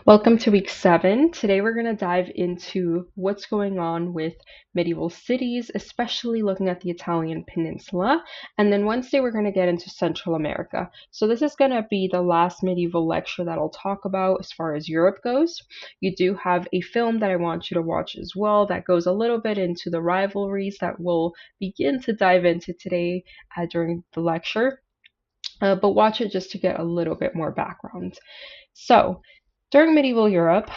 Welcome to week 7. Today we're going to dive into what's going on with medieval cities, especially looking at the Italian peninsula. And then Wednesday we're going to get into Central America. So this is going to be the last medieval lecture that I'll talk about as far as Europe goes. You do have a film that I want you to watch as well that goes a little bit into the rivalries that we'll begin to dive into today during the lecture. But watch it just to get a little bit more background. So, during medieval Europe,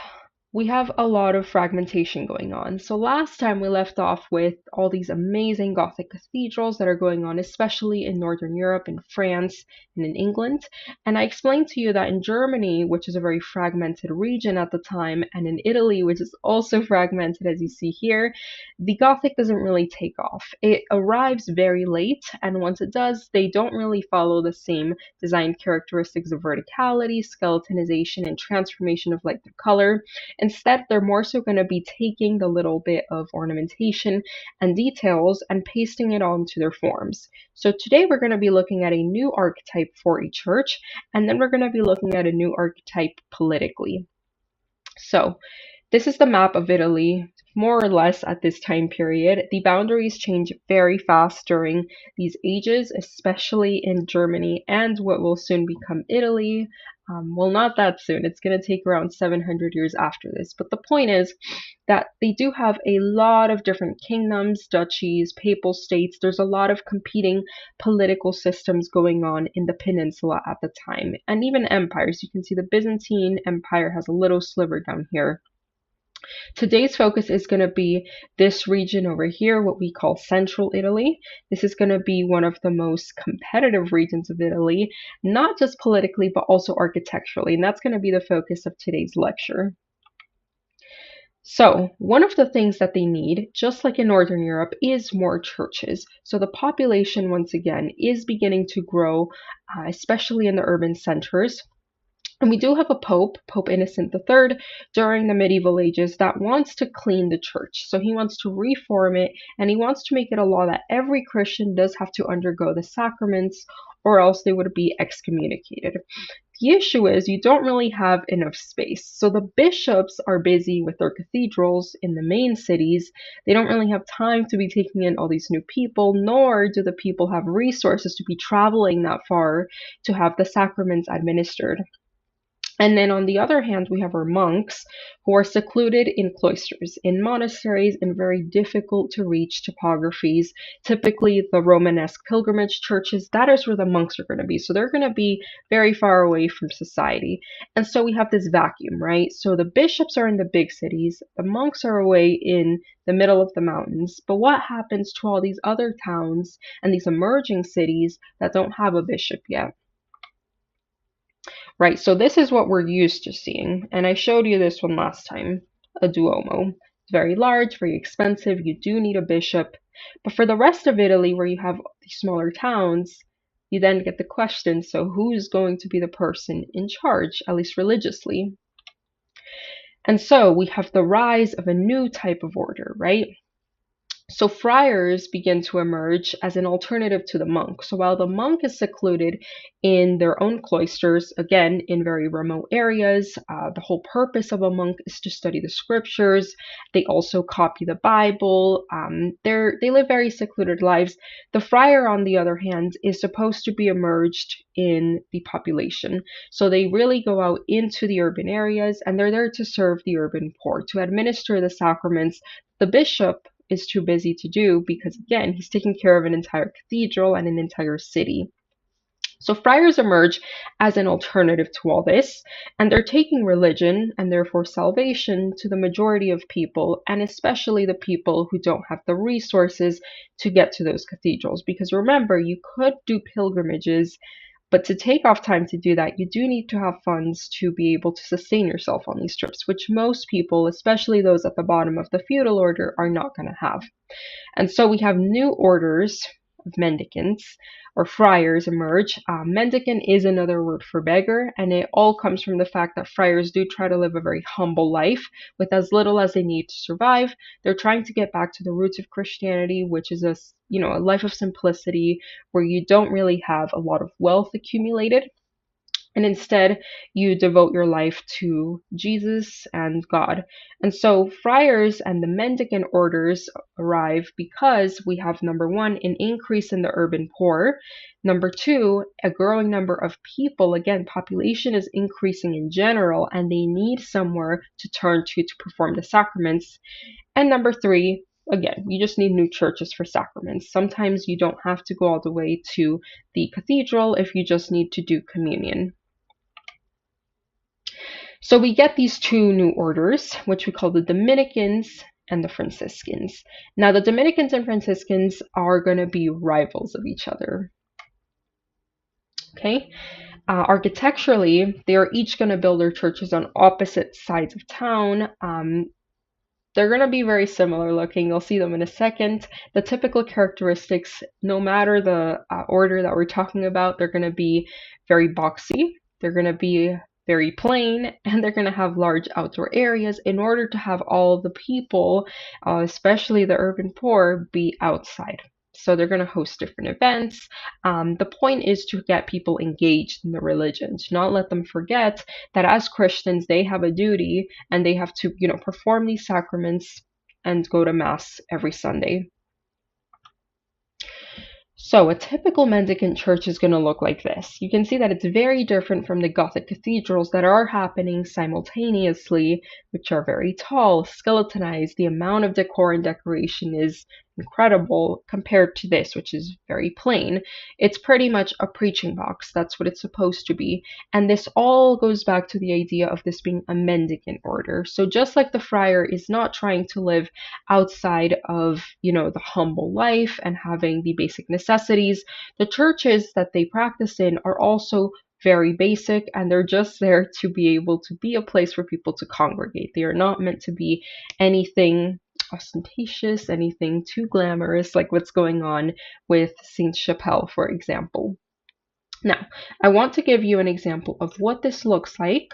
we have a lot of fragmentation going on. So last time we left off with all these amazing Gothic cathedrals that are going on, especially in Northern Europe, in France, and in England. And I explained to you that in Germany, which is a very fragmented region at the time, and in Italy, which is also fragmented as you see here, the Gothic doesn't really take off. It arrives very late, and once it does, they don't really follow the same design characteristics of verticality, skeletonization, and transformation of light through color. Instead, they're more so going to be taking the little bit of ornamentation and details and pasting it onto their forms. So today we're going to be looking at a new archetype for a church, and then we're going to be looking at a new archetype politically. So this is the map of Italy, more or less at this time period. The boundaries change very fast during these ages, especially in Germany and what will soon become Italy. Well, not that soon. It's going to take around 700 years after this. But the point is that they do have a lot of different kingdoms, duchies, papal states. There's a lot of competing political systems going on in the peninsula at the time, and even empires. You can see the Byzantine Empire has a little sliver down here. Today's focus is going to be this region over here, what we call Central Italy. This is going to be one of the most competitive regions of Italy, not just politically, but also architecturally, and that's going to be the focus of today's lecture. So, one of the things that they need, just like in Northern Europe, is more churches. So the population, once again, is beginning to grow, especially in the urban centers. And we do have a pope, Pope Innocent III, during the medieval ages that wants to clean the church. So he wants to reform it, and he wants to make it a law that every Christian does have to undergo the sacraments, or else they would be excommunicated. The issue is you don't really have enough space. So the bishops are busy with their cathedrals in the main cities. They don't really have time to be taking in all these new people, nor do the people have resources to be traveling that far to have the sacraments administered. And then on the other hand, we have our monks who are secluded in cloisters, in monasteries, in very difficult to reach topographies, typically the Romanesque pilgrimage churches. That is where the monks are going to be. So they're going to be very far away from society. And so we have this vacuum, right? So the bishops are in the big cities, the monks are away in the middle of the mountains. But what happens to all these other towns and these emerging cities that don't have a bishop yet? Right, so this is what we're used to seeing, and I showed you this one last time, a Duomo. It's very large, very expensive, you do need a bishop. But for the rest of Italy, where you have these smaller towns, you then get the question, so who's going to be the person in charge, at least religiously? And so we have the rise of a new type of order, right? So friars begin to emerge as an alternative to the monk. So while the monk is secluded in their own cloisters, again, in very remote areas, the whole purpose of a monk is to study the scriptures. They also copy the Bible. They live very secluded lives. The friar, on the other hand, is supposed to be emerged in the population. So they really go out into the urban areas, and they're there to serve the urban poor, to administer the sacraments. The bishop is too busy to do because, again, he's taking care of an entire cathedral and an entire city. So friars emerge as an alternative to all this, and they're taking religion and therefore salvation to the majority of people, and especially the people who don't have the resources to get to those cathedrals. Because remember, you could do pilgrimages, but to take off time to do that, you do need to have funds to be able to sustain yourself on these trips, which most people, especially those at the bottom of the feudal order, are not going to have. And so we have new orders of mendicants or friars emerge. Mendicant is another word for beggar, and it all comes from the fact that friars do try to live a very humble life with as little as they need to survive. They're trying to get back to the roots of Christianity, which is a life of simplicity where you don't really have a lot of wealth accumulated. and instead you devote your life to Jesus and God. And so friars and the mendicant orders arrive because we have number one, an increase in the urban poor. Number two, a growing number of people. Again, population is increasing in general, and they need somewhere to turn to perform the sacraments. And number three, again, you just need new churches for sacraments. Sometimes you don't have to go all the way to the cathedral if you just need to do communion. So we get these two new orders, which we call the Dominicans and the Franciscans. Now, the Dominicans and Franciscans are going to be rivals of each other. Okay. Architecturally, they are each going to build their churches on opposite sides of town. They're going to be very similar looking. You'll see them in a second. The typical characteristics, no matter the order that we're talking about, they're going to be very boxy. They're going to be very plain, and they're going to have large outdoor areas in order to have all the people, especially the urban poor, be outside. So they're going to host different events. The point is to get people engaged in the religion, to not let them forget that as Christians, they have a duty and they have to, perform these sacraments and go to Mass every Sunday. So a typical mendicant church is going to look like this. You can see that it's very different from the Gothic cathedrals that are happening simultaneously, which are very tall, skeletonized. The amount of decor and decoration is incredible compared to this, which is very plain. It's pretty much a preaching box. That's what it's supposed to be. And this all goes back to the idea of this being a mendicant order. So just like the friar is not trying to live outside of, the humble life and having the basic necessities, the churches that they practice in are also very basic, and they're just there to be able to be a place for people to congregate. They are not meant to be anything ostentatious, anything too glamorous, like what's going on with Saint Chapelle, for example. Now, I want to give you an example of what this looks like.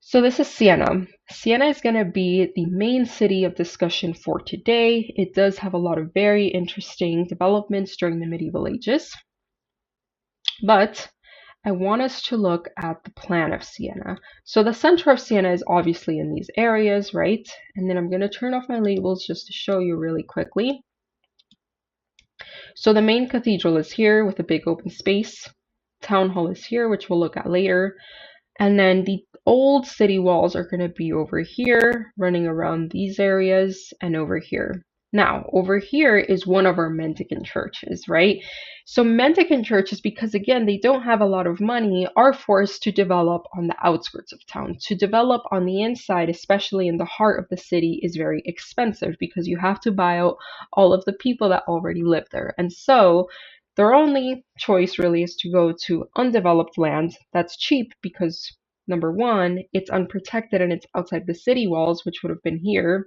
So this is Siena. Siena is going to be the main city of discussion for today. It does have a lot of very interesting developments during the medieval ages. But I want us to look at the plan of Siena. So the center of Siena is obviously in these areas, right? And then I'm going to turn off my labels just to show you really quickly. So the main cathedral is here with a big open space. Town hall is here, which we'll look at later. And then the old city walls are going to be over here, running around these areas and over here. Now, over here is one of our mendicant churches, right? So mendicant churches, because again, they don't have a lot of money, are forced to develop on the outskirts of town. To develop on the inside, especially in the heart of the city, is very expensive because you have to buy out all of the people that already live there. And so their only choice really is to go to undeveloped land that's cheap because, number one, it's unprotected and it's outside the city walls, which would have been here.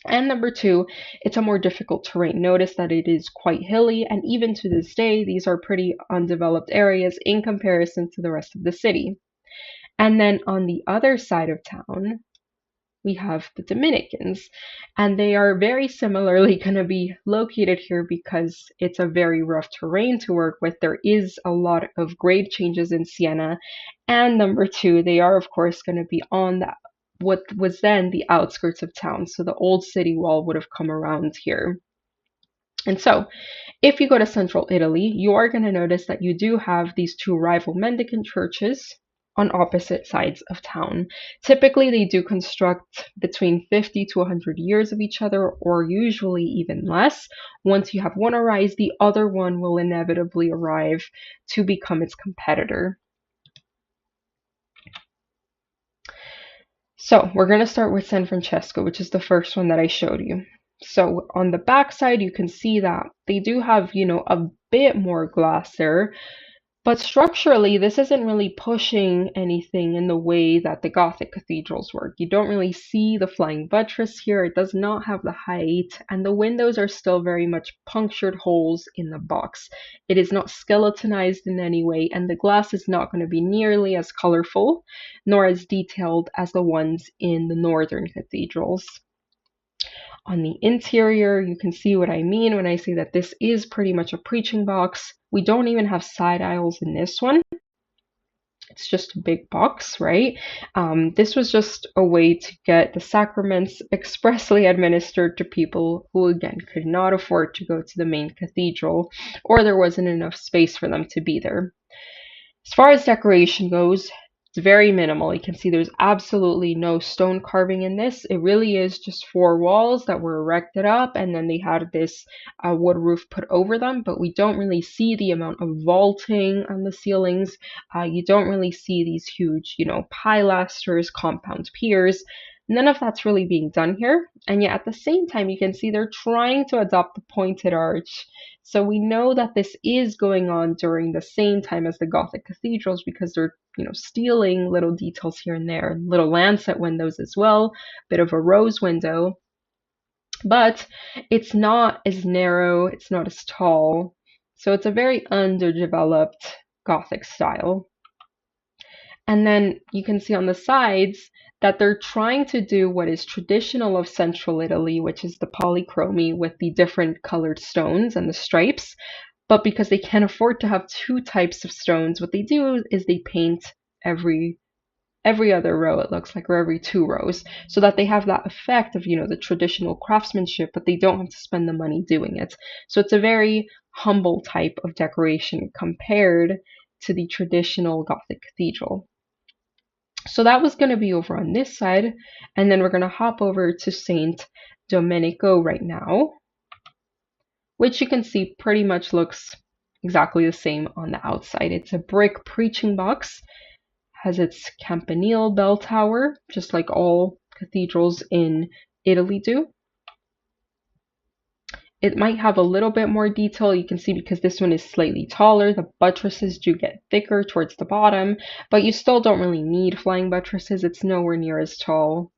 And number two, it's a more difficult terrain. Notice that it is quite hilly, and even to this day, these are pretty undeveloped areas in comparison to the rest of the city. And then on the other side of town, we have the Dominicans, and they are very similarly going to be located here because it's a very rough terrain to work with. There is a lot of grade changes in Siena. And number two, they are of course going to be on what was then the outskirts of town. So the old city wall would have come around here. And so if you go to central Italy, you are going to notice that you do have these two rival mendicant churches on opposite sides of town. Typically, they do construct between 50 to 100 years of each other, or usually even less. Once you have one arise, the other one will inevitably arrive to become its competitor. So we're going to start with San Francesco, which is the first one that I showed you. So on the back side, you can see that they do have, a bit more glass there. But structurally, this isn't really pushing anything in the way that the Gothic cathedrals work. You don't really see the flying buttress here. It does not have the height, and the windows are still very much punctured holes in the box. It is not skeletonized in any way, and the glass is not going to be nearly as colorful nor as detailed as the ones in the northern cathedrals. On the interior, you can see what I mean when I say that this is pretty much a preaching box. We don't even have side aisles in this one. It's just a big box, right? This was just a way to get the sacraments expressly administered to people who, again, could not afford to go to the main cathedral, or there wasn't enough space for them to be there. As far as decoration goes, it's very minimal. You can see there's absolutely no stone carving in this. It really is just four walls that were erected up, and then they had this wood roof put over them, but we don't really see the amount of vaulting on the ceilings. You don't really see these huge, pilasters, compound piers. None of that's really being done here. And yet at the same time, you can see they're trying to adopt the pointed arch. So we know that this is going on during the same time as the Gothic cathedrals because they're, stealing little details here and there, little lancet windows as well, bit of a rose window. But it's not as narrow, it's not as tall. So it's a very underdeveloped Gothic style. And then you can see on the sides that they're trying to do what is traditional of central Italy, which is the polychromy with the different colored stones and the stripes. But because they can't afford to have two types of stones, what they do is they paint every other row, it looks like, or every two rows, so that they have that effect of, the traditional craftsmanship, but they don't have to spend the money doing it. So it's a very humble type of decoration compared to the traditional Gothic cathedral. So that was going to be over on this side, and then we're going to hop over to Saint Domenico right now, which you can see pretty much looks exactly the same on the outside. It's a brick preaching box, has its campanile bell tower, just like all cathedrals in Italy do. It might have a little bit more detail, you can see, because this one is slightly taller. The buttresses do get thicker towards the bottom, but you still don't really need flying buttresses. It's nowhere near as tall.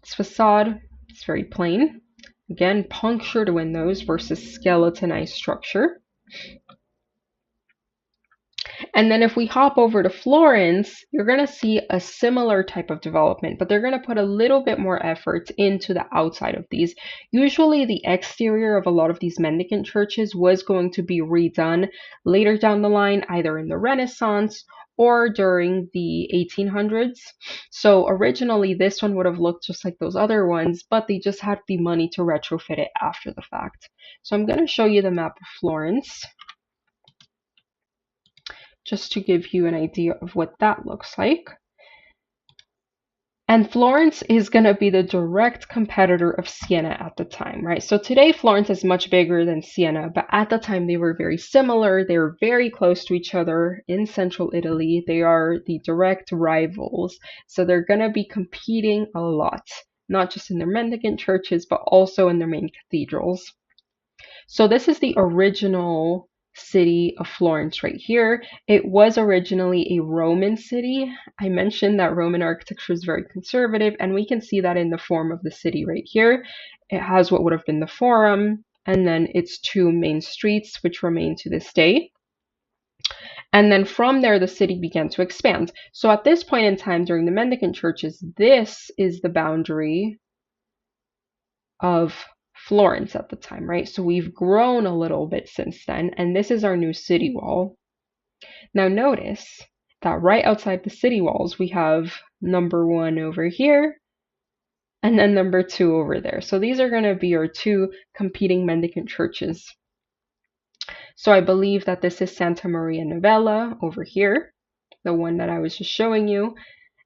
Its facade is very plain. Again, punctured windows versus skeletonized structure. And then if we hop over to Florence, you're going to see a similar type of development, but they're going to put a little bit more effort into the outside of these. Usually the exterior of a lot of these mendicant churches was going to be redone later down the line, either in the Renaissance or during the 1800s. So originally this one would have looked just like those other ones, but they just had the money to retrofit it after the fact. So I'm going to show you the map of Florence, just to give you an idea of what that looks like. And Florence is going to be the direct competitor of Siena at the time, right? So today Florence is much bigger than Siena, but at the time they were very similar. They were very close to each other in central Italy. They are the direct rivals. So they're going to be competing a lot, not just in their mendicant churches, but also in their main cathedrals. So this is the original city of Florence right here. It was originally a Roman city. I mentioned that Roman architecture is very conservative, and we can see that in the form of the city right here. It has what would have been the Forum, and then its two main streets, which remain to this day. And then from there, the city began to expand. So at this point in time, during the mendicant churches, this is the boundary of Florence at the time, right? So we've grown a little bit since then, and this is our new city wall. Now notice that right outside the city walls, we have number 1 over here, and then number 2 over there. So these are going to be our two competing mendicant churches. So I believe that this is Santa Maria Novella over here, the one that I was just showing you.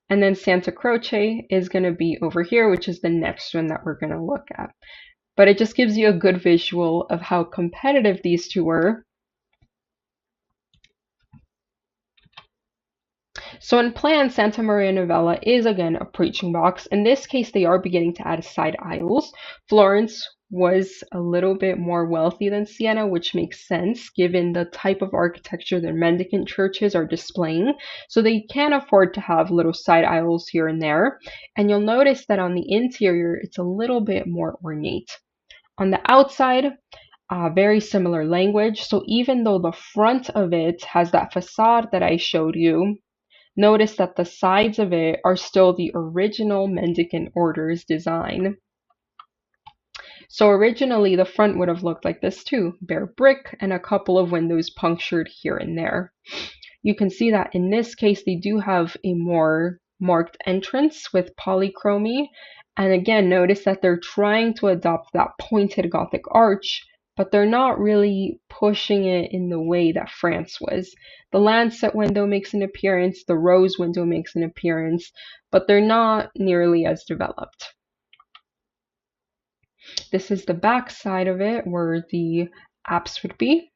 And then Santa Croce is going to be over here, which is the next one that we're going to look at. But it just gives you a good visual of how competitive these two were. So in plan, Santa Maria Novella is again a preaching box. In this case, they are beginning to add side aisles. Florence was a little bit more wealthy than Siena, which makes sense given the type of architecture their mendicant churches are displaying. So they can afford to have little side aisles here and there. And you'll notice that on the interior, it's a little bit more ornate. On the outside, very similar language. So even though the front of it has that facade that I showed you, notice that the sides of it are still the original mendicant order's design. So originally the front would have looked like this too, bare brick and a couple of windows punctured here and there. You can see that in this case they do have a more marked entrance with polychromy. And again, notice that they're trying to adopt that pointed Gothic arch, but they're not really pushing it in the way that France was. The Lancet window makes an appearance, the Rose window makes an appearance, but they're not nearly as developed. This is the back side of it where the apse would be.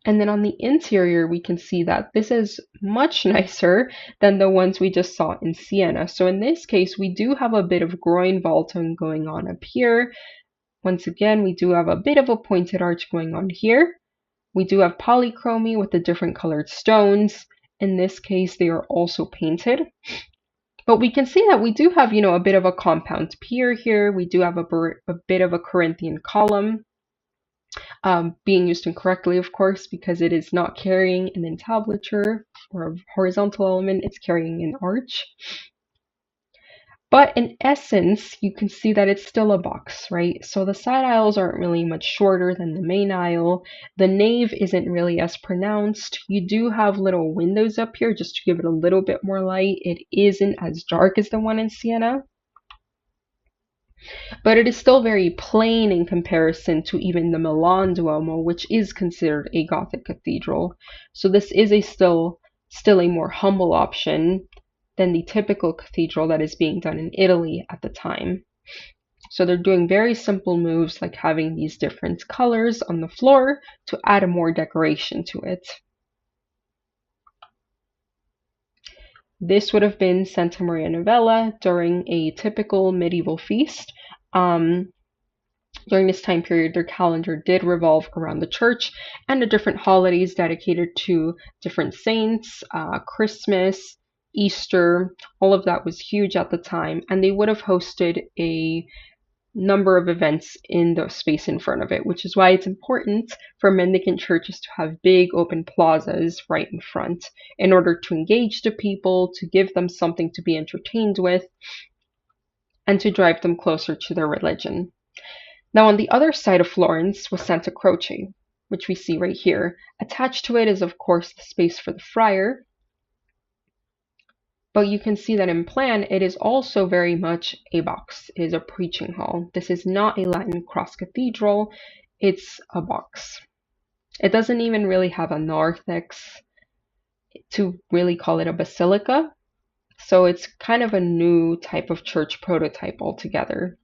And then on the interior, we can see that this is much nicer than the ones we just saw in Siena. So in this case, we do have a bit of groin vaulting going on up here. Once again, we do have a bit of a pointed arch going on here. We do have polychromy with the different colored stones. In this case, they are also painted. But we can see that we do have, a bit of a compound pier here. We do have a bit of a Corinthian column. Being used incorrectly, of course, because it is not carrying an entablature or a horizontal element, it's carrying an arch. But in essence, you can see that it's still a box, right? So the side aisles aren't really much shorter than the main aisle. The nave isn't really as pronounced. You do have little windows up here just to give it a little bit more light. It isn't as dark as the one in Siena. But it is still very plain in comparison to even the Milan Duomo, which is considered a Gothic cathedral. So this is still a more humble option than the typical cathedral that is being done in Italy at the time. So they're doing very simple moves like having these different colors on the floor to add more decoration to it. This would have been Santa Maria Novella during a typical medieval feast. During this time period, their calendar did revolve around the church and the different holidays dedicated to different saints, Christmas, Easter, all of that was huge at the time, and they would have hosted a number of events in the space in front of it, which is why it's important for mendicant churches to have big open plazas right in front in order to engage the people, to give them something to be entertained with, and to drive them closer to their religion. Now on the other side of Florence was Santa Croce, which we see right here. Attached to it is of course the space for the friar, but you can see that in plan it is also very much a box. It is a preaching hall. This is not a Latin cross cathedral, it's a box. It doesn't even really have a narthex to really call it a basilica, so it's kind of a new type of church prototype altogether.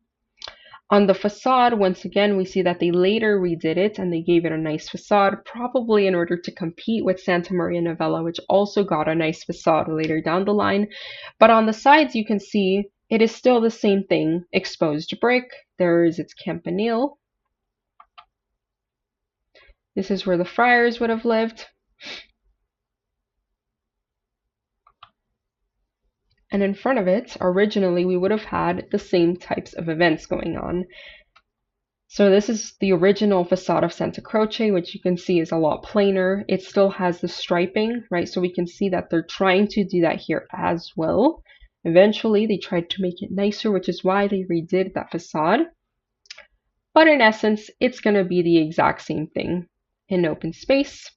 On the facade, once again, we see that they later redid it and they gave it a nice facade, probably in order to compete with Santa Maria Novella, which also got a nice facade later down the line. But on the sides, you can see it is still the same thing. Exposed brick, there is its campanile. This is where the friars would have lived. And in front of it, originally, we would have had the same types of events going on. So this is the original facade of Santa Croce, which you can see is a lot plainer. It still has the striping, right? So we can see that they're trying to do that here as well. Eventually, they tried to make it nicer, which is why they redid that facade. But in essence, it's going to be the exact same thing. An open space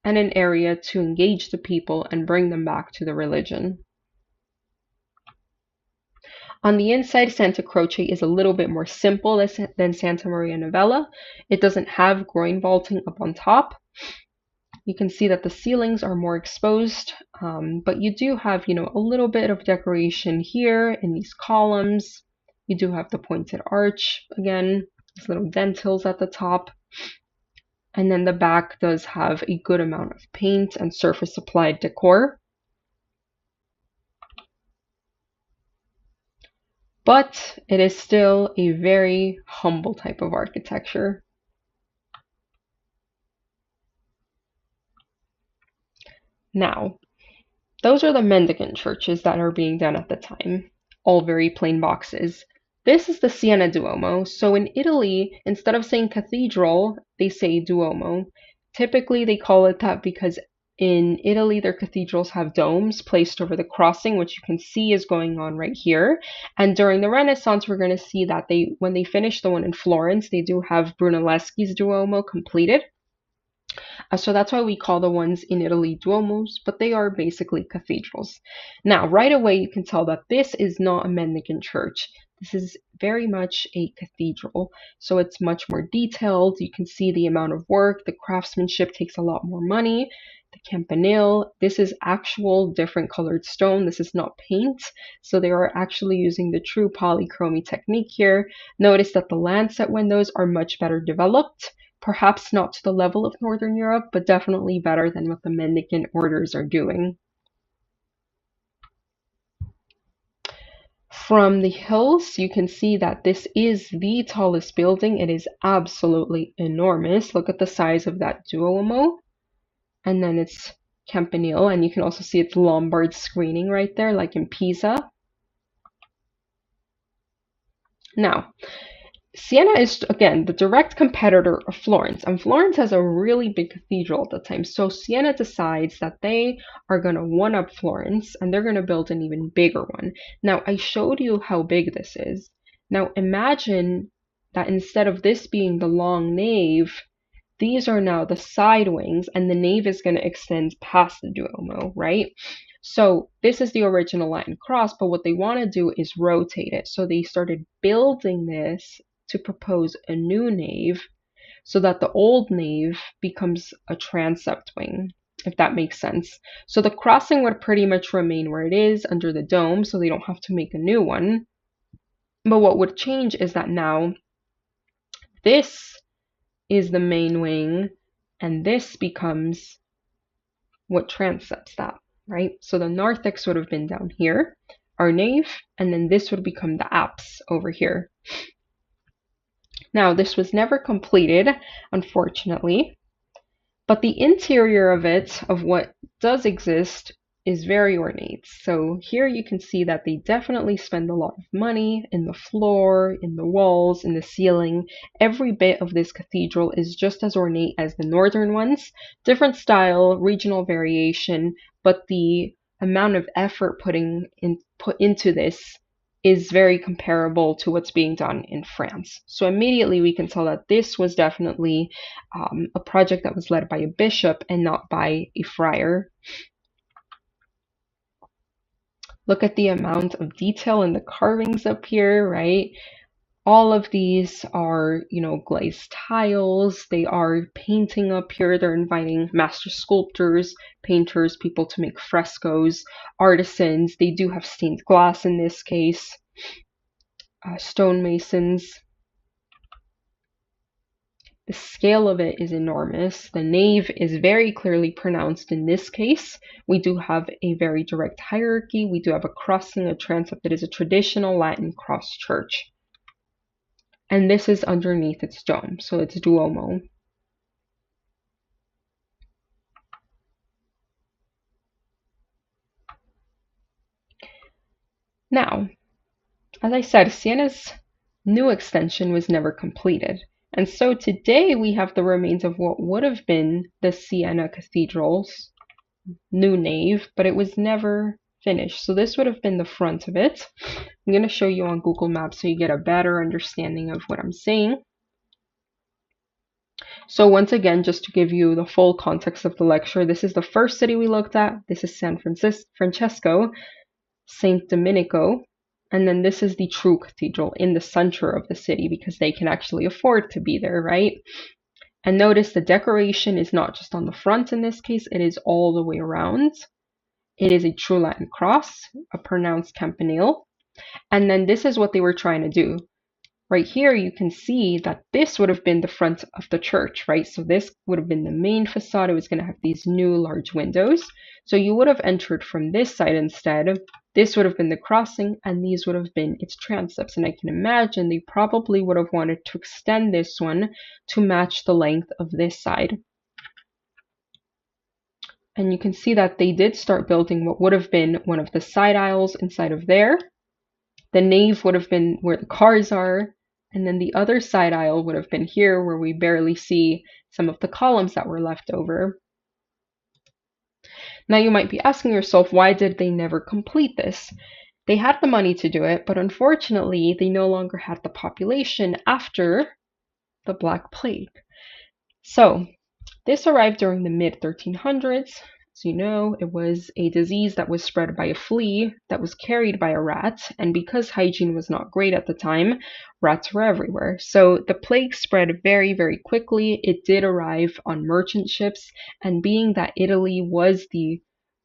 and an area to engage the people and bring them back to the religion. On the inside, Santa Croce is a little bit more simple than Santa Maria Novella. It doesn't have groin vaulting up on top. You can see that the ceilings are more exposed, but you do have, a little bit of decoration here in these columns. You do have the pointed arch, again, these little dentils at the top. And then the back does have a good amount of paint and surface applied decor. But it is still a very humble type of architecture. Now, those are the mendicant churches that are being done at the time, all very plain boxes. This is the Siena Duomo. So in Italy, instead of saying cathedral, they say Duomo. Typically, they call it that because In Italy, their cathedrals have domes placed over the crossing, which you can see is going on right here. And during the Renaissance, we're going to see that when they finish the one in Florence, they do have Brunelleschi's Duomo completed. So that's why we call the ones in Italy Duomos, but they are basically cathedrals. Now, right away, you can tell that this is not a Mendicant church. This is very much a cathedral. So it's much more detailed. You can see the amount of work. The craftsmanship takes a lot more money. The campanile, this is actual different colored stone. This is not paint. So they are actually using the true polychromy technique here. Notice that the lancet windows are much better developed. Perhaps not to the level of Northern Europe, but definitely better than what the Mendicant orders are doing. From the hills, you can see that this is the tallest building. It is absolutely enormous. Look at the size of that Duomo. And then it's Campanile, and you can also see its Lombard screening right there, like in Pisa. Now, Siena is, again, the direct competitor of Florence, and Florence has a really big cathedral at the time. So Siena decides that they are going to one-up Florence, and they're going to build an even bigger one. Now, I showed you how big this is. Now, imagine that instead of this being the long nave, these are now the side wings, and the nave is going to extend past the Duomo, right? So this is the original Latin cross, but what they want to do is rotate it. So they started building this to propose a new nave so that the old nave becomes a transept wing, if that makes sense. So the crossing would pretty much remain where it is under the dome, so they don't have to make a new one. But what would change is that now this is the main wing, and this becomes what transepts that, right? So the narthex would have been down here, our nave, and then this would become the apse over here. Now, this was never completed, unfortunately, but the interior of it, of what does exist, is very ornate. So here you can see that they definitely spend a lot of money in the floor, in the walls, in the ceiling. Every bit of this cathedral is just as ornate as the northern ones. Different style, regional variation, but the amount of effort put into this is very comparable to what's being done in France. So immediately we can tell that this was definitely a project that was led by a bishop and not by a friar. Look at the amount of detail in the carvings up here, right? All of these are, glazed tiles. They are painting up here. They're inviting master sculptors, painters, people to make frescoes, artisans. They do have stained glass in this case, stonemasons. The scale of it is enormous. The nave is very clearly pronounced in this case. We do have a very direct hierarchy. We do have a crossing, a transept that is a traditional Latin cross church. And this is underneath its dome, so it's Duomo. Now, as I said, Siena's new extension was never completed. And so today we have the remains of what would have been the Siena Cathedral's new nave, but it was never finished. So this would have been the front of it. I'm going to show you on Google Maps so you get a better understanding of what I'm saying. So once again, just to give you the full context of the lecture, this is the first city we looked at. This is San Francesco, St. Domenico. And then this is the true cathedral in the center of the city because they can actually afford to be there, right? And notice the decoration is not just on the front in this case, it is all the way around. It is a true Latin cross, a pronounced campanile. And then this is what they were trying to do. Right here, you can see that this would have been the front of the church, right? So this would have been the main facade. It was going to have these new large windows. So you would have entered from this side instead. This would have been the crossing, and these would have been its transepts. And I can imagine they probably would have wanted to extend this one to match the length of this side. And you can see that they did start building what would have been one of the side aisles inside of there. The nave would have been where the cars are. And then the other side aisle would have been here where we barely see some of the columns that were left over. Now you might be asking yourself, why did they never complete this? They had the money to do it, but unfortunately, they no longer had the population after the Black Plague. So, this arrived during the mid 1300s. As you know, it was a disease that was spread by a flea that was carried by a rat, and because hygiene was not great at the time, rats were everywhere. So the plague spread very, very quickly. It did arrive on merchant ships, and being that Italy was the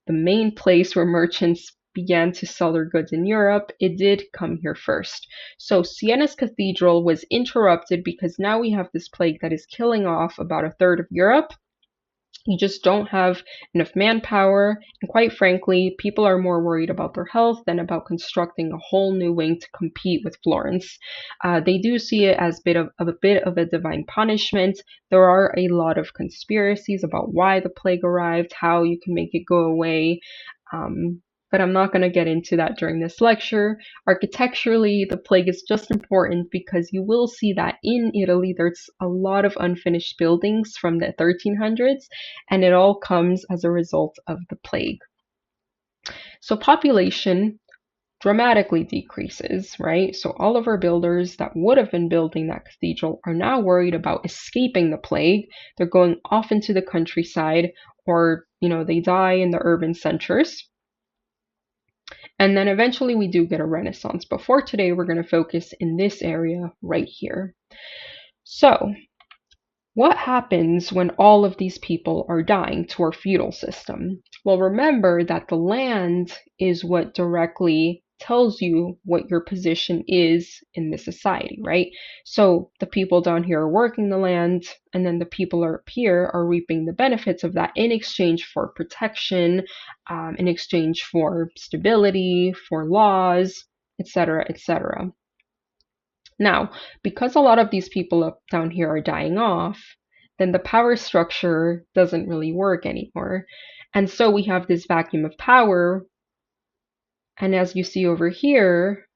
main place where merchants began to sell their goods in Europe, it did come here first. So Siena's cathedral was interrupted because now we have this plague that is killing off about a third of Europe. You just don't have enough manpower, and quite frankly, people are more worried about their health than about constructing a whole new wing to compete with Florence. They do see it as a bit of a divine punishment. There are a lot of conspiracies about why the plague arrived, how you can make it go away. But I'm not going to get into that during this lecture. Architecturally, the plague is just important because you will see that in Italy there's a lot of unfinished buildings from the 1300s, and it all comes as a result of the plague. So population dramatically decreases, right? So all of our builders that would have been building that cathedral are now worried about escaping the plague. They're going off into the countryside, or they die in the urban centers. And then eventually we do get a renaissance. But for today, we're going to focus in this area right here. So, what happens when all of these people are dying to our feudal system? Well, remember that the land is what directly tells you what your position is in the society, right? So the people down here are working the land, and then the people up here are reaping the benefits of that in exchange for protection, in exchange for stability, for laws, etc., etc. Now, because a lot of these people up down here are dying off, then the power structure doesn't really work anymore. And so we have this vacuum of power. And as you see over here,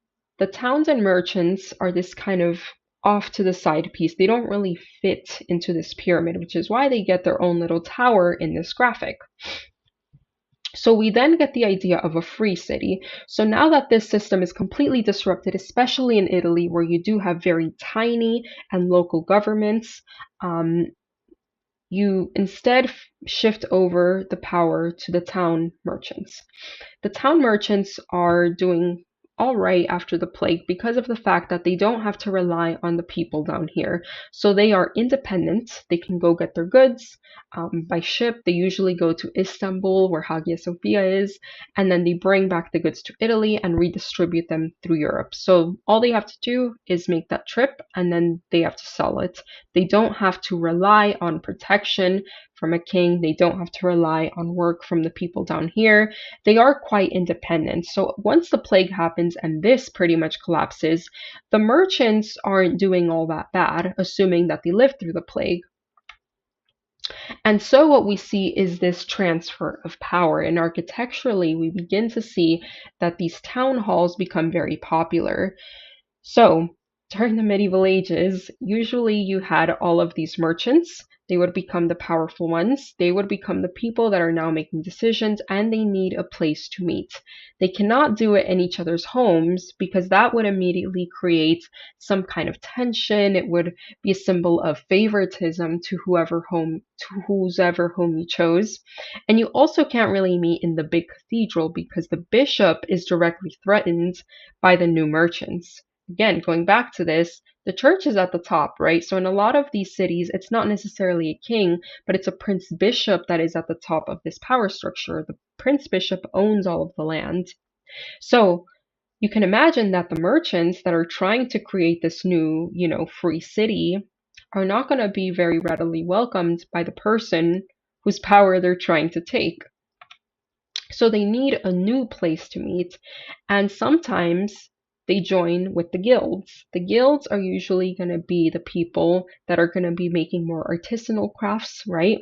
the towns and merchants are this kind of off to the side piece. They don't really fit into this pyramid, which is why they get their own little tower in this graphic. So we then get the idea of a free city. So now that this system is completely disrupted, especially in Italy, where you do have very tiny and local governments, you instead shift over the power to the town merchants. The town merchants are doing all right after the plague because of the fact that they don't have to rely on the people down here. So they are independent. They can go get their goods by ship. They usually go to Istanbul, where Hagia Sophia is, and then they bring back the goods to Italy and redistribute them through Europe. So all they have to do is make that trip, and then they have to sell it. They don't have to rely on protection from a king. They don't have to rely on work from the people down here. They are quite independent. So once the plague happens and this pretty much collapses, the merchants aren't doing all that bad, assuming that they lived through the plague. And so what we see is this transfer of power. And architecturally, we begin to see that these town halls become very popular. So during the medieval ages, usually you had all of these merchants. They would become the powerful ones. They would become the people that are now making decisions, and they need a place to meet. They cannot do it in each other's homes because that would immediately create some kind of tension. It would be a symbol of favoritism to whose ever home you chose. And you also can't really meet in the big cathedral because the bishop is directly threatened by the new merchants. Again, going back to this, the church is at the top, right? So in a lot of these cities, it's not necessarily a king, but it's a prince bishop that is at the top of this power structure. The prince bishop owns all of the land. So you can imagine that the merchants that are trying to create this new, free city are not going to be very readily welcomed by the person whose power they're trying to take. So they need a new place to meet, and sometimes they join with the guilds. The guilds are usually going to be the people that are going to be making more artisanal crafts, right?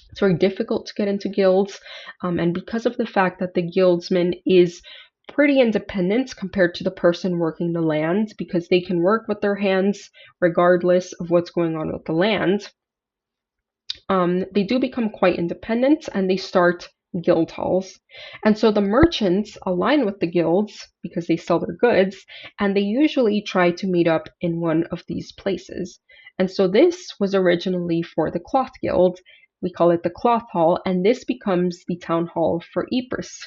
It's very difficult to get into guilds, and because of the fact that the guildsman is pretty independent compared to the person working the land, because they can work with their hands regardless of what's going on with the land, they do become quite independent, and they start guild halls. And so the merchants align with the guilds because they sell their goods, and they usually try to meet up in one of these places. And so this was originally for the cloth guild. We call it the cloth hall, and this becomes the town hall for Ypres.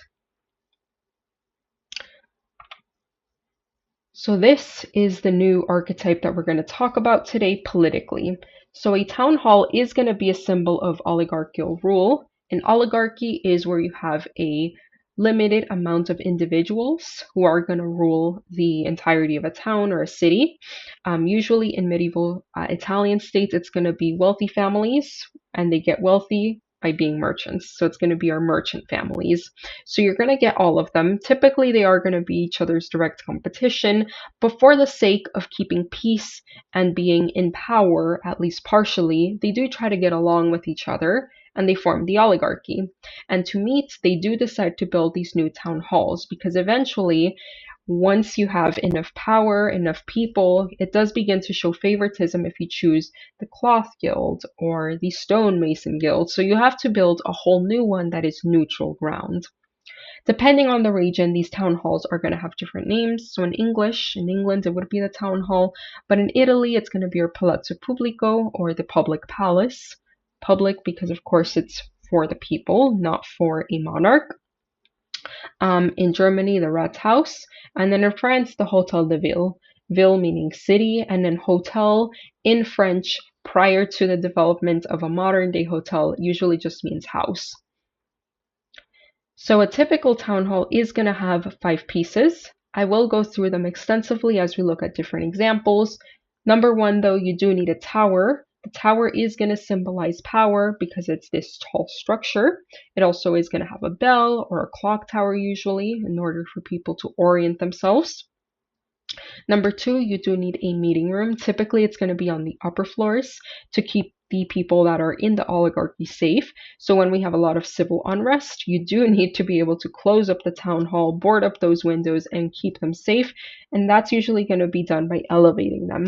So this is the new archetype that we're going to talk about today politically. So a town hall is going to be a symbol of oligarchical rule. An oligarchy is where you have a limited amount of individuals who are going to rule the entirety of a town or a city. Usually in medieval Italian states, it's going to be wealthy families, and they get wealthy by being merchants. So it's going to be our merchant families. So you're going to get all of them. Typically, they are going to be each other's direct competition, but for the sake of keeping peace and being in power, at least partially, they do try to get along with each other, and they form the oligarchy. And to meet, they do decide to build these new town halls because eventually, once you have enough power, enough people, it does begin to show favoritism if you choose the cloth guild or the stonemason guild. So you have to build a whole new one that is neutral ground. Depending on the region, these town halls are going to have different names. So in English, in England, it would be the town hall, but in Italy, it's going to be your Palazzo Pubblico or the public palace. Public because, of course, it's for the people, not for a monarch. In Germany, the Rathaus, and then in France, the Hôtel de Ville. Ville meaning city, and then hotel in French prior to the development of a modern day hotel usually just means house. So a typical town hall is going to have 5 pieces. I will go through them extensively as we look at different examples. Number 1, though, you do need a tower. The tower is going to symbolize power because it's this tall structure. It also is going to have a bell or a clock tower usually in order for people to orient themselves. Number 2, you do need a meeting room. Typically, it's going to be on the upper floors to keep the people that are in the oligarchy safe. So when we have a lot of civil unrest, you do need to be able to close up the town hall, board up those windows, and keep them safe. And that's usually going to be done by elevating them.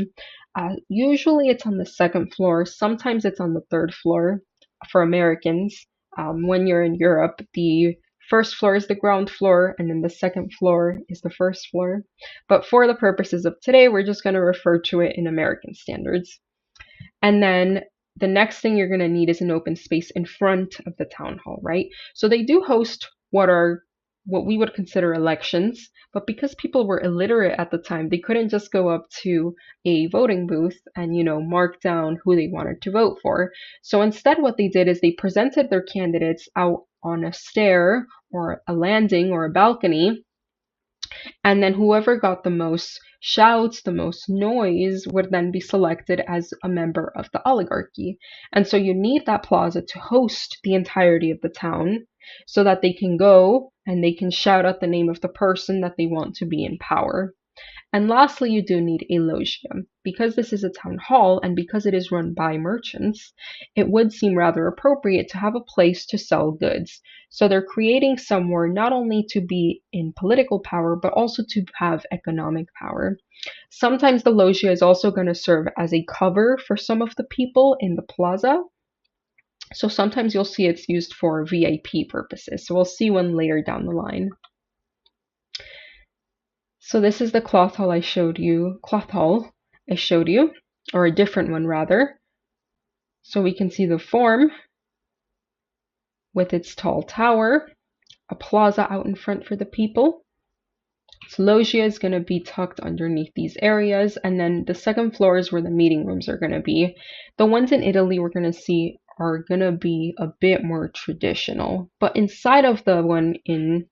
Usually it's on the 2nd floor. Sometimes it's on the 3rd floor for Americans. When you're in Europe, the 1st floor is the ground floor, and then the 2nd floor is the 1st floor. But for the purposes of today, we're just going to refer to it in American standards. And then the next thing you're going to need is an open space in front of the town hall, right? So they do host what we would consider elections, but because people were illiterate at the time, they couldn't just go up to a voting booth and, mark down who they wanted to vote for. So instead, what they did is they presented their candidates out on a stair or a landing or a balcony, and then whoever got the most shouts, the most noise, would then be selected as a member of the oligarchy. And so you need that plaza to host the entirety of the town so that they can go and they can shout out the name of the person that they want to be in power. And lastly, you do need a loggia. Because this is a town hall and because it is run by merchants, it would seem rather appropriate to have a place to sell goods. So they're creating somewhere not only to be in political power, but also to have economic power. Sometimes the loggia is also going to serve as a cover for some of the people in the plaza. So sometimes you'll see it's used for VIP purposes. So we'll see one later down the line. So this is the cloth hall I showed you, or a different one rather. So we can see the form with its tall tower, a plaza out in front for the people. So loggia is going to be tucked underneath these areas, and then the 2nd floor is where the meeting rooms are going to be. The ones in Italy we're going to see are going to be a bit more traditional, but inside of the one in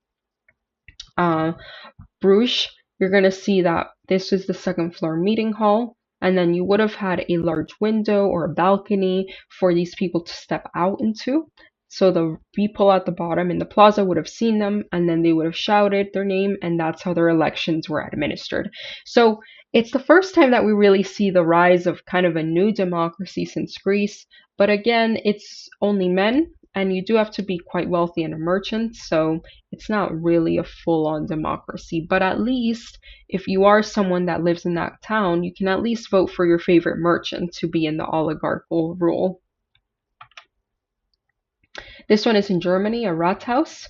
Bruges, you're going to see that this is the 2nd floor meeting hall, and then you would have had a large window or a balcony for these people to step out into. So the people at the bottom in the plaza would have seen them, and then they would have shouted their name, and that's how their elections were administered. So it's the first time that we really see the rise of kind of a new democracy since Greece. But again, it's only men, and you do have to be quite wealthy and a merchant, so it's not really a full-on democracy. But at least if you are someone that lives in that town, you can at least vote for your favorite merchant to be in the oligarchical rule. This one is in Germany, a Rathaus.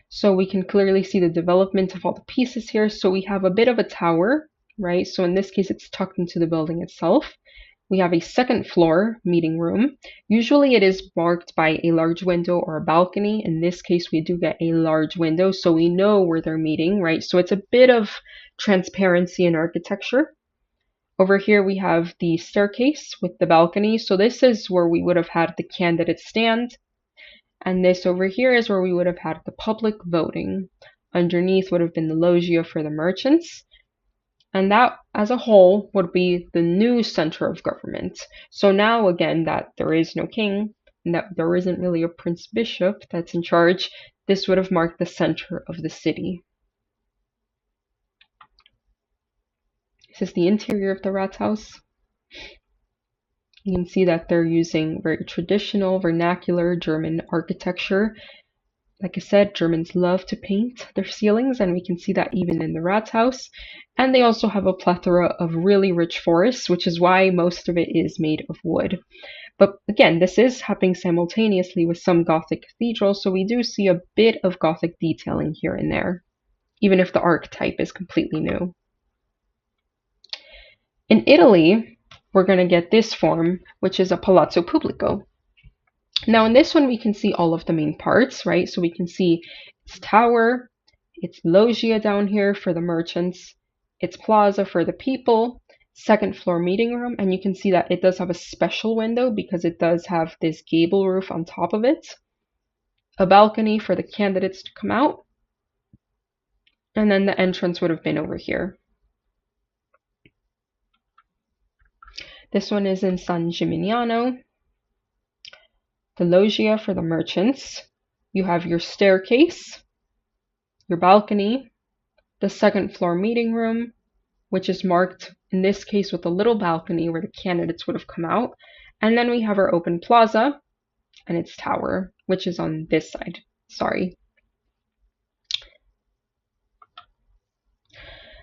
So we can clearly see the development of all the pieces here. So we have a bit of a tower, right? So in this case, it's tucked into the building itself. We have a second floor meeting room. Usually it is marked by a large window or a balcony. In this case, we do get a large window, so we know where they're meeting, right? So it's a bit of transparency in architecture. Over here, we have the staircase with the balcony. So this is where we would have had the candidates stand. And this over here is where we would have had the public voting. Underneath would have been the loggia for the merchants. And that, as a whole, would be the new center of government. So now, again, that there is no king, and that there isn't really a prince bishop that's in charge, this would have marked the center of the city. This is the interior of the Rathaus. You can see that they're using very traditional, vernacular German architecture. Like I said, Germans love to paint their ceilings, and we can see that even in the Rathaus. And they also have a plethora of really rich forests, which is why most of it is made of wood. But again, this is happening simultaneously with some Gothic cathedrals, so we do see a bit of Gothic detailing here and there, even if the archetype is completely new. In Italy, we're going to get this form, which is a Palazzo Pubblico. Now in this one, we can see all of the main parts, right? So we can see its tower, its loggia down here for the merchants, its plaza for the people, second floor meeting room, and you can see that it does have a special window because it does have this gable roof on top of it, a balcony for the candidates to come out, and then the entrance would have been over here. This one is in San Gimignano. The loggia for the merchants. You have your staircase, your balcony, the second floor meeting room, which is marked in this case with a little balcony where the candidates would have come out. And then we have our open plaza and its tower, which is on this side. Sorry.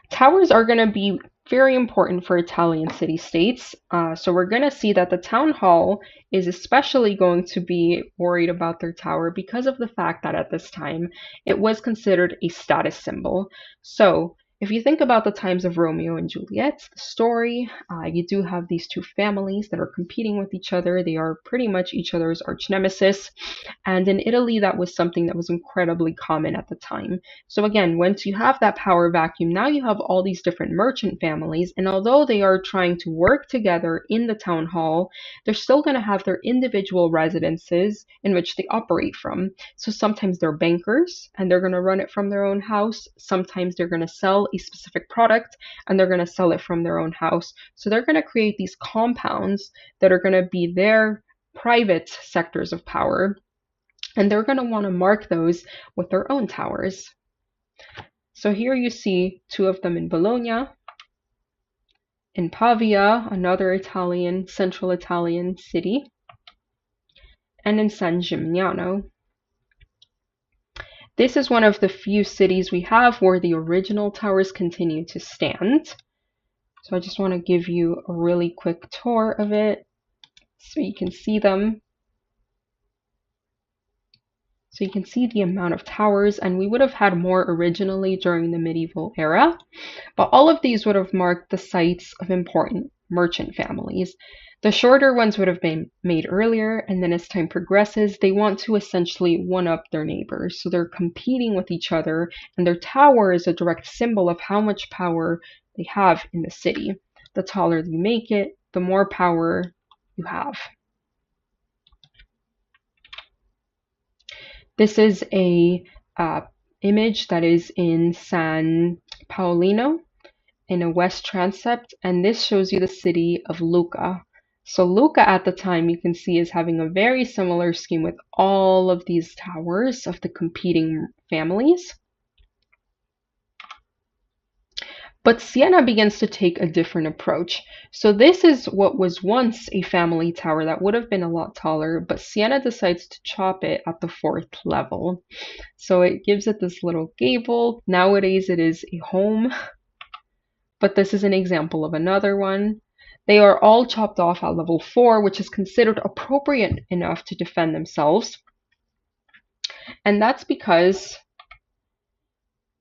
Towers are going to be very important for Italian city-states. So we're going to see that the town hall is especially going to be worried about their tower because of the fact that at this time it was considered a status symbol. So if you think about the times of Romeo and Juliet, the story, you do have these two families that are competing with each other. They are pretty much each other's arch nemesis. And in Italy, that was something that was incredibly common at the time. So again, once you have that power vacuum, now you have all these different merchant families. And although they are trying to work together in the town hall, they're still going to have their individual residences in which they operate from. So sometimes they're bankers and they're going to run it from their own house. Sometimes they're going to sell a specific product and they're going to sell it from their own house. So they're going to create these compounds that are going to be their private sectors of power, and they're going to want to mark those with their own towers. So here you see two of them in Bologna, in Pavia, another Italian, central Italian city, and in San Gimignano. This is one of the few cities we have where the original towers continue to stand. So I just want to give you a really quick tour of it so you can see them. So you can see the amount of towers, and we would have had more originally during the medieval era, but all of these would have marked the sites of important merchant families. The shorter ones would have been made earlier, and then as time progresses, they want to essentially one-up their neighbors. So they're competing with each other, and their tower is a direct symbol of how much power they have in the city. The taller you make it, the more power you have. This is a image that is in San Paolino in a west transept, and this shows you the city of Lucca. So Lucca at the time, you can see, is having a very similar scheme with all of these towers of the competing families. But Siena begins to take a different approach. So this is what was once a family tower that would have been a lot taller, but Siena decides to chop it at the 4th level. So it gives it this little gable. Nowadays it is a home, but this is an example of another one. They are all chopped off at level 4, which is considered appropriate enough to defend themselves. And that's because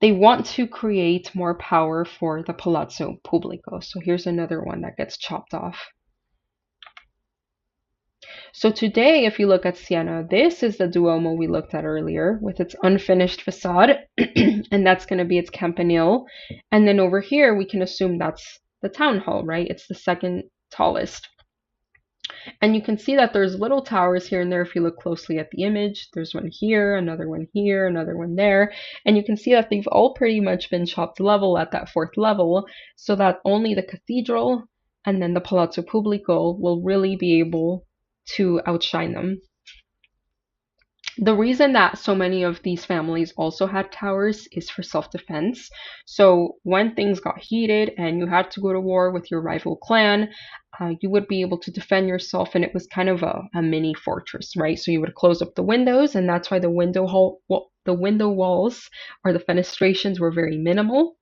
they want to create more power for the Palazzo Pubblico. So here's another one that gets chopped off. So today, if you look at Siena, this is the Duomo we looked at earlier with its unfinished facade, and that's going to be its campanile. And then over here, we can assume that's the town hall, right? It's the second tallest. And you can see that there's little towers here and there if you look closely at the image. There's one here, another one here, another one there. And you can see that they've all pretty much been chopped level at that fourth level, so that only the cathedral and then the Palazzo Pubblico will really be able to outshine them. The reason that so many of these families also had towers is for self-defense. So when things got heated and you had to go to war with your rival clan, you would be able to defend yourself, and it was kind of a mini fortress, right? So you would close up the windows, and that's why the window walls or the fenestrations were very minimal,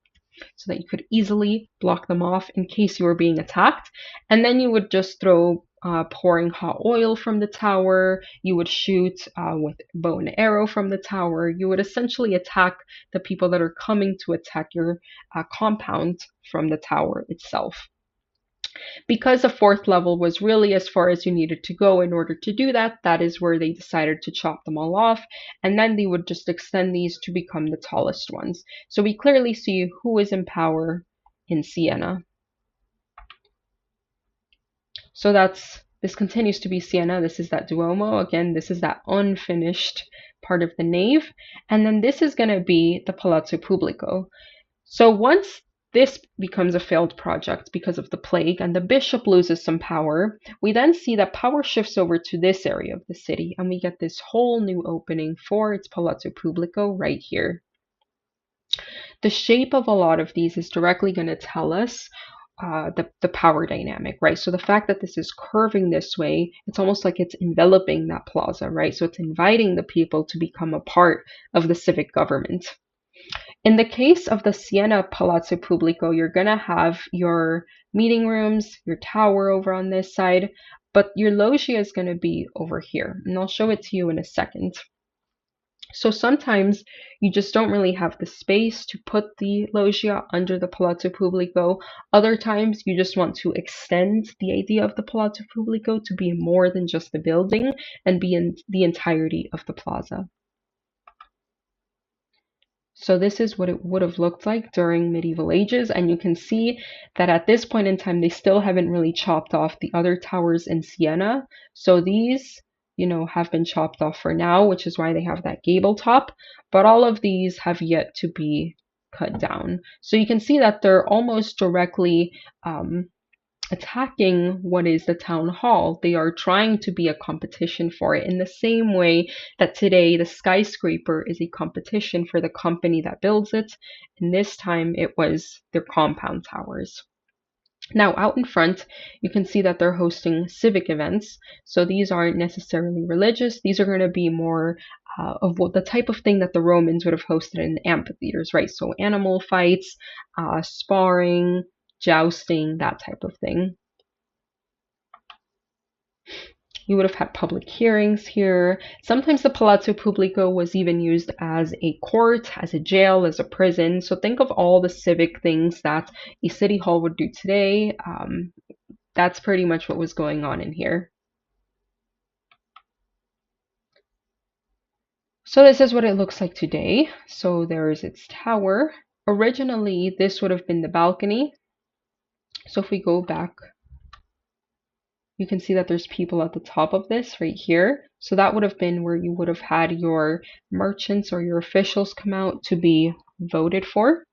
so that you could easily block them off in case you were being attacked. And then you would just throw pouring hot oil from the tower. You would shoot with bow and arrow from the tower. You would essentially attack the people that are coming to attack your compound from the tower itself. Because the fourth level was really as far as you needed to go in order to do that, that is where they decided to chop them all off, and then they would just extend these to become the tallest ones. So we clearly see who is in power in Siena. So this continues to be Siena. This is that Duomo. Again, this is that unfinished part of the nave. And then this is going to be the Palazzo Pubblico. So once this becomes a failed project because of the plague and the bishop loses some power, we then see that power shifts over to this area of the city, and we get this whole new opening for its Palazzo Pubblico right here. The shape of a lot of these is directly going to tell us the power dynamic, right? So the fact that this is curving this way, it's almost like it's enveloping that plaza, right? So it's inviting the people to become a part of the civic government. In the case of the Siena Palazzo Pubblico, you're going to have your meeting rooms, your tower over on this side, but your loggia is going to be over here, and I'll show it to you in a second. So sometimes you just don't really have the space to put the loggia under the Palazzo Pubblico. Other times you just want to extend the idea of the Palazzo Pubblico to be more than just the building and be in the entirety of the plaza. So this is what it would have looked like during medieval ages, and you can see that at this point in time they still haven't really chopped off the other towers in Siena. So these, have been chopped off for now, which is why they have that gable top, but all of these have yet to be cut down. So you can see that they're almost directly attacking what is the town hall. They are trying to be a competition for it in the same way that today the skyscraper is a competition for the company that builds it. And this time it was their compound towers. Now out in front, you can see that they're hosting civic events. So these aren't necessarily religious. These are going to be more of what the type of thing that the Romans would have hosted in amphitheaters, right? So animal fights, sparring, jousting, that type of thing. You would have had public hearings here. Sometimes the Palazzo Pubblico was even used as a court, as a jail, as a prison. So think of all the civic things that a city hall would do today. That's pretty much what was going on in here. So this is what it looks like today. So there is its tower. Originally, this would have been the balcony. So if we go back, you can see that there's people at the top of this right here. So that would have been where you would have had your merchants or your officials come out to be voted for.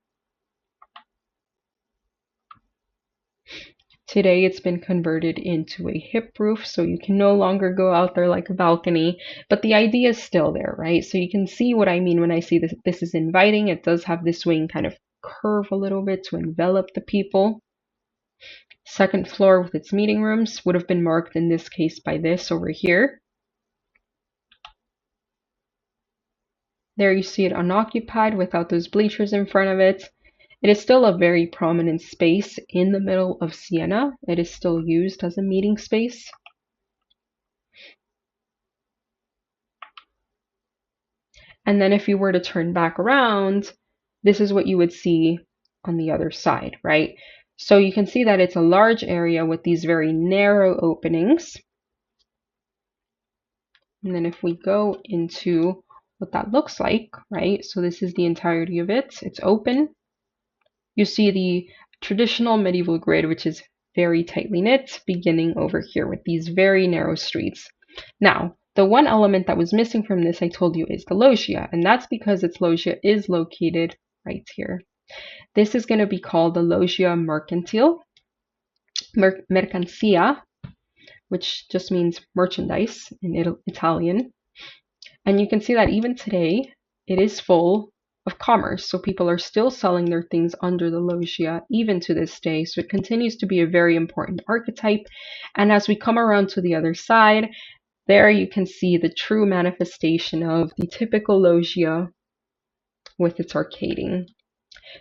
Today it's been converted into a hip roof, so you can no longer go out there like a balcony, but the idea is still there, right? So you can see what I mean when I say this is inviting. It does have this wing kind of curve a little bit to envelop the people. Second floor with its meeting rooms would have been marked in this case by this over here. There you see it unoccupied without those bleachers in front of it. It is still a very prominent space in the middle of Siena. It is still used as a meeting space. And then if you were to turn back around, this is what you would see on the other side, right? So you can see that it's a large area with these very narrow openings. And then if we go into what that looks like, right? So this is the entirety of it. It's open. You see the traditional medieval grid, which is very tightly knit, beginning over here with these very narrow streets. Now, the one element that was missing from this, I told you, is the loggia, and that's because its loggia is located right here. This is going to be called the loggia mercantile, mercancia, which just means merchandise in Italian. And you can see that even today, it is full of commerce. So people are still selling their things under the loggia even to this day. So it continues to be a very important archetype. And as we come around to the other side, there you can see the true manifestation of the typical loggia with its arcading.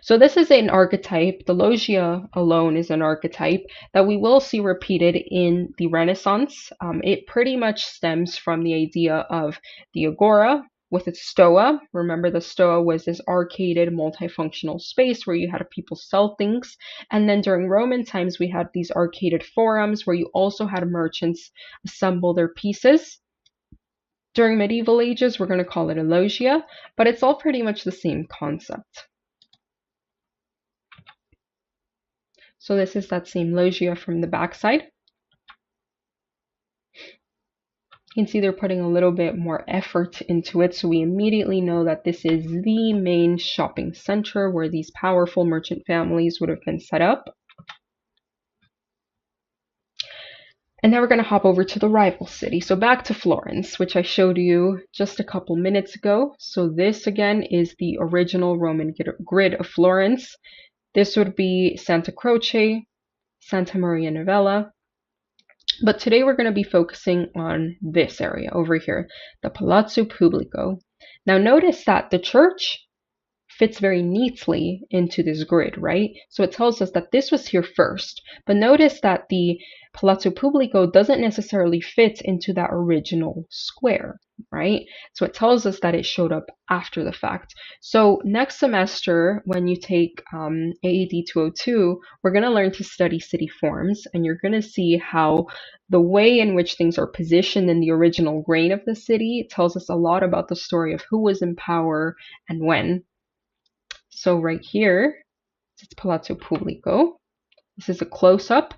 So this is an archetype. The loggia alone is an archetype that we will see repeated in the Renaissance. It pretty much stems from the idea of the agora with its stoa. Remember, the stoa was this arcaded multifunctional space where you had people sell things. And then during Roman times, we had these arcaded forums where you also had merchants assemble their pieces. During medieval ages, we're going to call it a loggia, but it's all pretty much the same concept. So this is that same loggia from the backside. You can see they're putting a little bit more effort into it, so we immediately know that this is the main shopping center where these powerful merchant families would have been set up. And now we're going to hop over to the rival city. So back to Florence, which I showed you just a couple minutes ago. So this again is the original Roman grid of Florence. This would be Santa Croce, Santa Maria Novella. But today we're going to be focusing on this area over here, the Palazzo Pubblico. Now notice that the church fits very neatly into this grid, right? So it tells us that this was here first. But notice that the Palazzo Pubblico doesn't necessarily fit into that original square, right? So it tells us that it showed up after the fact. So next semester, when you take AED 202, we're going to learn to study city forms, and you're going to see how the way in which things are positioned in the original grain of the city tells us a lot about the story of who was in power and when. So right here, it's Palazzo Pubblico. This is a close-up.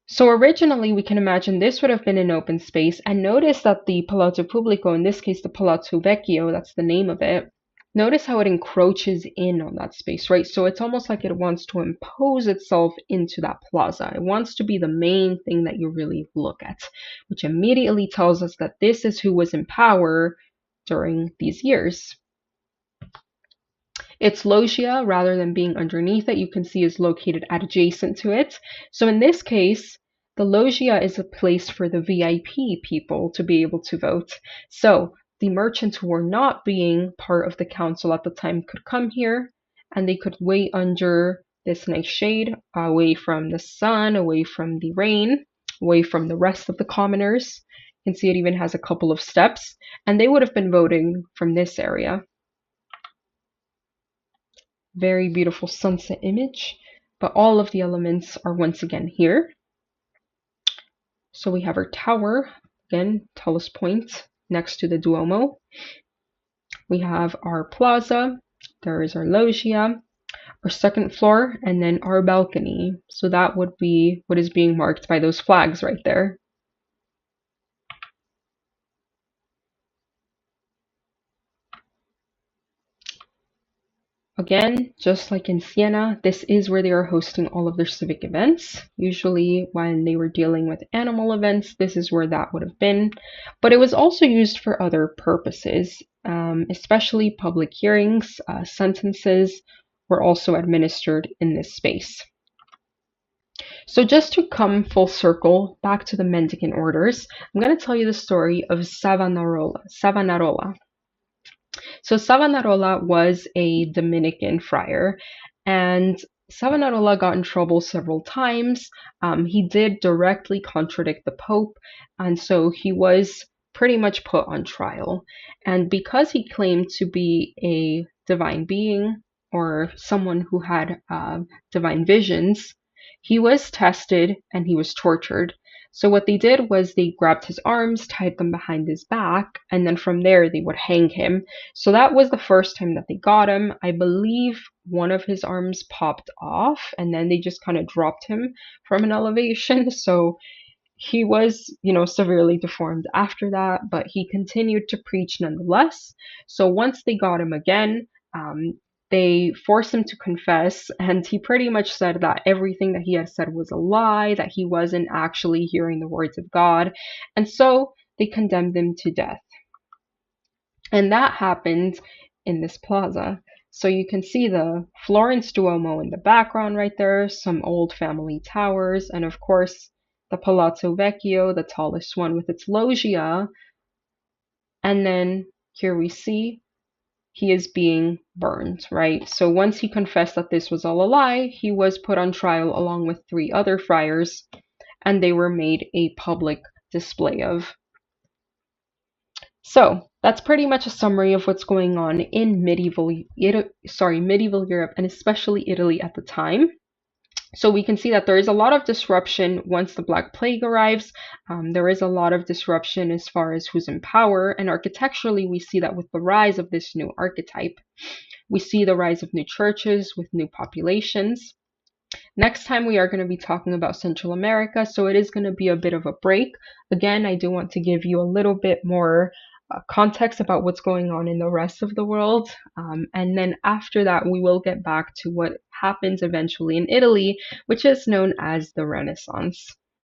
So originally, we can imagine this would have been an open space. And notice that the Palazzo Pubblico, in this case, the Palazzo Vecchio, that's the name of it, notice how it encroaches in on that space, right? So it's almost like it wants to impose itself into that plaza. It wants to be the main thing that you really look at, which immediately tells us that this is who was in power during these years. Its loggia, rather than being underneath it, you can see is located adjacent to it. So in this case, the loggia is a place for the VIP people to be able to vote. So the merchants who were not being part of the council at the time could come here and they could wait under this nice shade, away from the sun, away from the rain, away from the rest of the commoners. You can see it even has a couple of steps, and they would have been voting from this area. Very beautiful sunset image, but all of the elements are once again here. So we have our tower, again, tallest point next to the Duomo. We have our plaza, there is our loggia, our second floor, and then our balcony. So that would be what is being marked by those flags right there. Again, just like in Siena, this is where they are hosting all of their civic events. Usually when they were dealing with animal events, this is where that would have been. But it was also used for other purposes, especially public hearings. Sentences were also administered in this space. So just to come full circle back to the mendicant orders, I'm going to tell you the story of Savonarola. So Savonarola was a Dominican friar, and Savonarola got in trouble several times. He did directly contradict the Pope, and so he was pretty much put on trial. And because he claimed to be a divine being or someone who had divine visions, he was tested and he was tortured. So what they did was they grabbed his arms, tied them behind his back, and then from there they would hang him. So that was the first time that they got him. I believe one of his arms popped off and then they just kind of dropped him from an elevation. So he was, severely deformed after that, but he continued to preach nonetheless. So once they got him again, they forced him to confess, and he pretty much said that everything that he had said was a lie, that he wasn't actually hearing the words of God, and so they condemned him to death. And that happened in this plaza. So you can see the Florence Duomo in the background right there, some old family towers, and of course the Palazzo Vecchio, the tallest one with its loggia. And then here we see he is being burned, right? So once he confessed that this was all a lie, he was put on trial along with 3 other friars, and they were made a public display of. So that's pretty much a summary of what's going on in medieval Europe and especially Italy at the time. So we can see that there is a lot of disruption once the Black Plague arrives. There is a lot of disruption as far as who's in power, and architecturally we see that with the rise of this new archetype. We see the rise of new churches with new populations. Next time we are going to be talking about Central America, so it is going to be a bit of a break. Again, I do want to give you a little bit more context about what's going on in the rest of the world. And then after that, we will get back to what happens eventually in Italy, which is known as the Renaissance.